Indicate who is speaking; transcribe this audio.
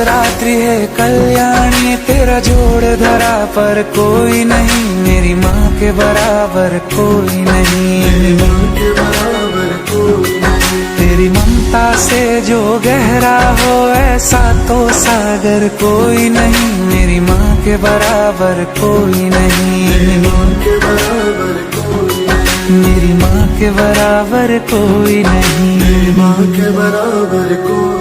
Speaker 1: रात्रि है कल्याणी, तेरा जोड़ धरा पर कोई नहीं, मेरी माँ के बराबर कोई नहीं, तेरी ममता से जो गहरा हो ऐसा तो सागर कोई नहीं, मेरी माँ के बराबर कोई नहीं, मेरी माँ के बराबर कोई नहीं, मेरी माँ के बराबर कोई नहीं।